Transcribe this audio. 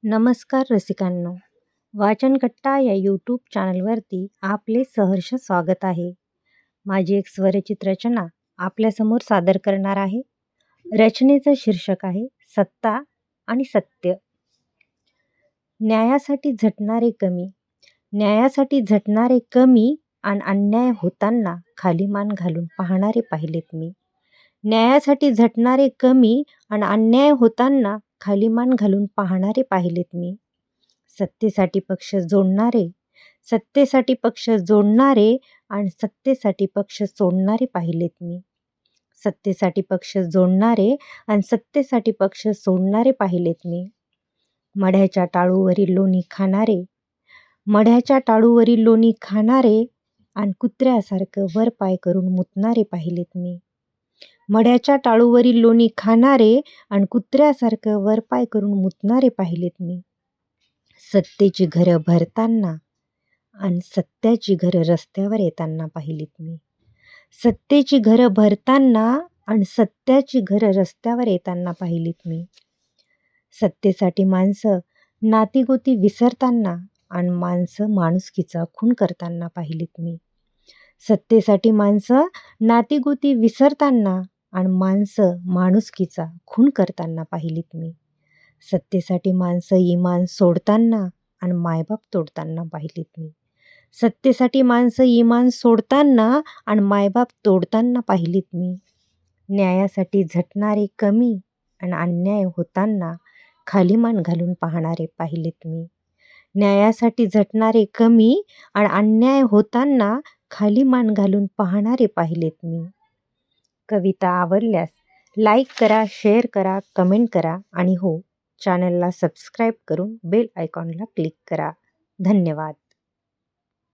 नमस्कार रसिकांनो, वाचनकट्टा या यूट्यूब चॅनलवरती आपले सहर्ष स्वागत आहे. माझी एक स्वरचित रचना आपल्यासमोर सादर करणार आहे. रचनेचं शीर्षक आहे सत्ता आणि सत्य. न्यायासाठी झटणारे कमी आणि अन्याय होताना खाली मान घालून पाहणारे पाहिलेत मी. न्यायासाठी झटणारे कमी आणि अन्याय होताना खाली मान घालून पाहणारे पाहिलेत मी. सत्तेसाठी पक्ष जोडणारे आणि सत्तेसाठी पक्ष सोडणारे पाहिलेत मी. सत्तेसाठी पक्ष जोडणारे आणि सत्तेसाठी पक्ष सोडणारे पाहिलेत मी. मढ्याच्या टाळूवरील लोणी खाणारे आणि कुत्र्यासारखं वर पाय करून मुतणारे पाहिलेत मी. मढ्याच्या टाळूवरील लोणी खाणारे आणि कुत्र्यासारखं वरपाय करून मुतणारे पाहिलेत मी. सत्तेची घरं भरताना आणि सत्याची घरं रस्त्यावर येताना पाहिलीत मी. सत्तेची घरं भरताना आणि सत्याची घरं रस्त्यावर येताना पाहिलीत मी. सत्तेसाठी माणसं नातीगोती विसरताना आणि माणसं माणुसकीचा खून करताना पाहिलीत मी. सत्तेसाठी माणसं नातीगोती विसरताना आणि माणसं माणुसकीचा खून करताना पाहिलीत मी. सत्तेसाठी माणसं इमान सोडताना आणि मायबाप तोडताना पाहिलीत मी. सत्तेसाठी माणसं इमान सोडताना आणि मायबाप तोडताना पाहिलीत मी. न्यायासाठी झटणारे कमी आणि अन्याय होताना खाली मान घालून पाहणारे पाहिलेत मी. न्यायासाठी झटणारे कमी आणि अन्याय होताना खाली मान घालून पाहणारे पाहिलेत मी. कविता आवडल्यास लाईक करा, शेअर करा, कमेंट करा आणि हो, चॅनलला सबस्क्राईब करून बेल आयकॉनला क्लिक करा. धन्यवाद.